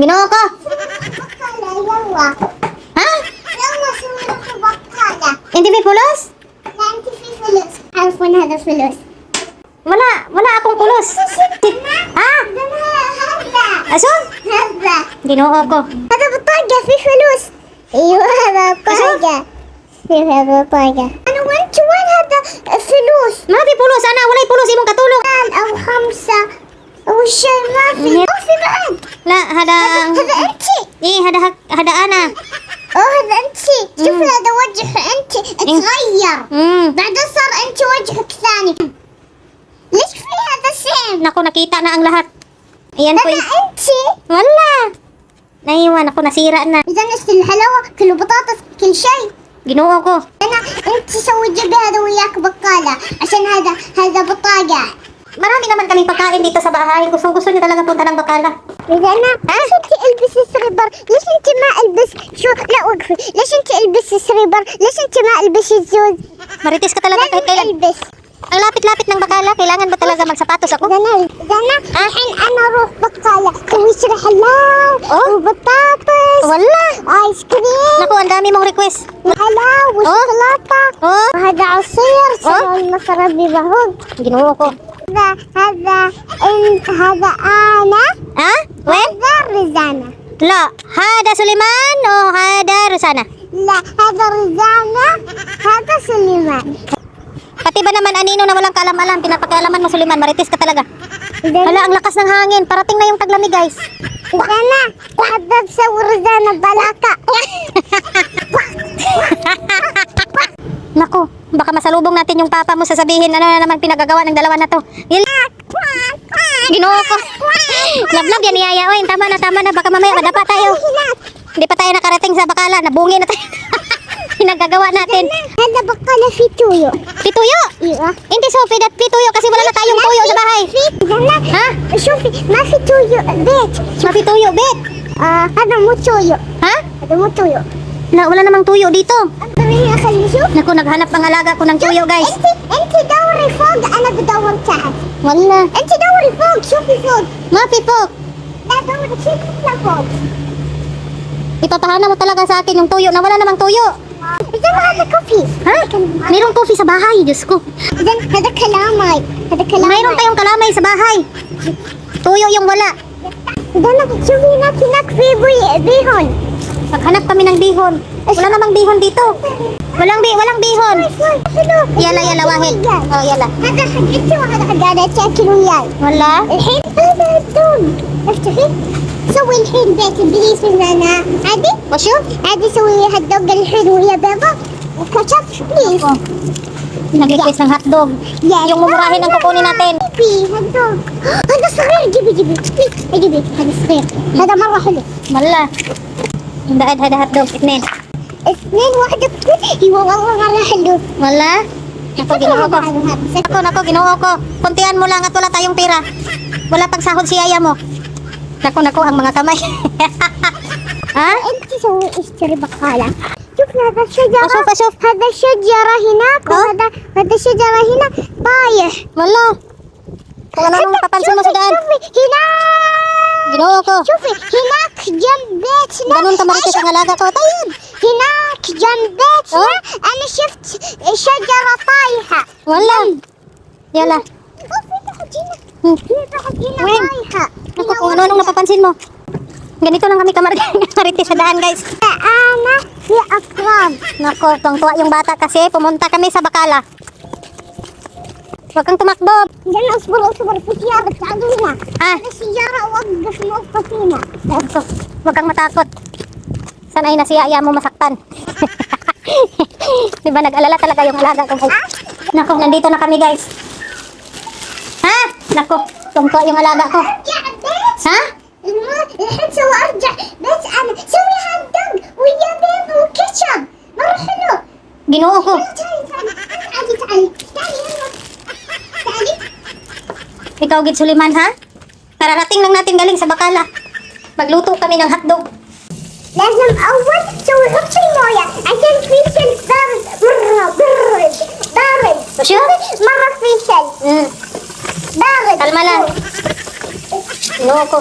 Ginoo ko. بقالة يلا. Ha? يلا سوي لك بقالة. Hindi may pulos? لا أنت في فلوس. عارف وين هذا فلوس؟ Wala akong pulos. Ha? هذا. Asun? هذا. Ginoo ko. هذا بطاقة في فلوس. أيوة هذا بطاقة. هذا بطاقة. أنا وين هذا فلوس؟ Ma fi pulos ana, walay pulos imong katulog. أو 5 أو شيء ما في. في بعد. La hada هذا أنت. hada ana. هذا أنت. شوف هذا وجه أنت اتغير. بعدين صار أنت وجهك ثاني. ليش في هذا سيم؟ Naku, nakita na ang lahat. Ayan po. أنا أنت. Wala. Naiwan ako, nasira na. إذا نشتري الحلاوة كل بطاطس كل شيء. Ginoo ko. أنا أنت سوي جيبي هذا وياك بقالة عشان هذا بطاقة. Marami naman kaming pagkain dito sa bahay. Gusto niyo talaga punta ng Bacala. إذا أنا ليش أنت البسي سريبر؟ ليش أنت ما ألبس لا وقفي. ليش أنت البسي سريبر؟ ليش أنت ما ألبسي الزوز؟ Marites ka talaga kahit لازم kailan. ألبس. Ang lapit-lapit ng Bacala. Kailangan ba talaga magsapatos ako? إذا أنا الحين أنا أروح بقالة أسوي شي حلاوة وبطاطس Wala. آيس كريم Naku, ang dami mong request. وحلاوة وشوكولاتة Oh, وهذا عصير سوى المصربي بهوج. ginoo ko. هذا هذا أنا Ha? When? هذا رزانة. La. Hada Suleiman o hada Rosana? لا هذا رزانة هذا سليمان. Pati ba naman anino na walang kaalam-alam, pinapakialaman mo Suleiman, marites ka talaga. إذا Hala, ang lakas ng hangin. Parating na yung taglamig, guys. أنا هذا تسوي رزانة بلاكة. Naku, baka masalubong natin yung papa mo, sasabihin ano na naman pinagagawa ng dalawa na to. Ginoo ko. Lablab yan niyaya. Oy, tama na. Baka mamaya madapa tayo. Hindi pa tayo nakarating sa Bacala. Nabungi na tayo. Pinagagawa natin. هذا بقالة في تويو. Pituyo. ايوه Hindi Sophie, that pituyo kasi wala na tayong tuyo sa bahay. ها شوفي ما في تويو بيت. Mapituyo, bet. هذا مو تويو. Ha? هذا مو تويو. Wala namang tuyo dito. انظري خلي شوف. Naku, naghanap ang alaga ko ng tuyo, guys. انت دوري فوق انا بدور تحت. Wala. انت دوري فوق شوفي فوق. Mapipok. لا دوري شوفي فوق. Ipapahana mo talaga sa akin yung tuyo na wala namang tuyo. إذا ما هذا كوفي. Ha? Mayroong coffee sa bahay, Diyos ko. إذا هذا كلامي. هذا كلامي. Mayroon tayong kalamay sa bahay. Tuyo yung wala. إذا شوفي هناك في بيهون. Maghanap kami ng bihon. Wala namang bihon dito. Walang bihon. Yala, wahid. Oh, yala. هذا حق انت وهذا حق انا تاكل وياي. Wala. الحين هذا الدون افتحي سوي الحين بيت بليس من انا عادي Wasyo? عادي سوي هالدوق الحلو ويا بيضة وكاتشب بليز. Nag-request ng hotdog. Yung mumurahin ang kukunin natin. جيبي هالدوق هذا صغير جيبي جيبي هذا صغير هذا مرة حلو. Wala. Daad hada hotdog. Itnin. 2 واحدة ايوه والله مرة حلو. Wala. Ako, ginoo ko. Nako, ginoo ko. Kuntian mo lang at wala tayong pera. Wala pang sahod si yaya mo. Nako, ang mga kamay. Ha? انت سوي اشتري بقالة. شوف هذا الشجرة. أشوف. هذا الشجرة هناك وهذا الشجرة هنا طايح. Wala. Kung ano nang mapapansin mo sa daan. شوفي هناك. Ginoo ko. شوفي هناك جنب بيتنا. Ganun ka marites ang alaga ko. Tayo. هناك جنب بيتنا انا شفت شجرة طايحة. Wala. Yala. في تحت هنا. Hmm. في تحت هنا Wait. طايحة. Naku, kung ano napapansin mo. Ganito lang kami kamarites sa daan, guys. انا في اطفال. Nako, tuwang-tuwa yung bata kasi pumunta kami sa Bacala. Huwag kang tumakbo. قلنا اصبر في سيارة تعالوا هنا. Ha? هذا السيارة وقف موقف هنا. Nako, huwag kang matakot. Sanay na si yaya mo masaktan. Di ba nag-alala talaga yung alaga ko, guys? Nako, nandito na kami, guys. Ha? Nako, tuwang-tuwa yung alaga ko. ارجع بيت. Ha? الحين سوي ارجع بيت انا سوي هات دوق ويا بيض وكاتشب مرة حلو. Ginoo ko. تعالي تعالي يلا تعالي. Ikaw, Gid Suleiman, ha? Kararating lang natin galing sa Bacala. Magluto kami ng hotdog. لازم اول تسوي حطي المويه عشان في ثلج بارد بارد وشو؟ مرة في ثلج بارد. Kalma lang. Ginoo ko.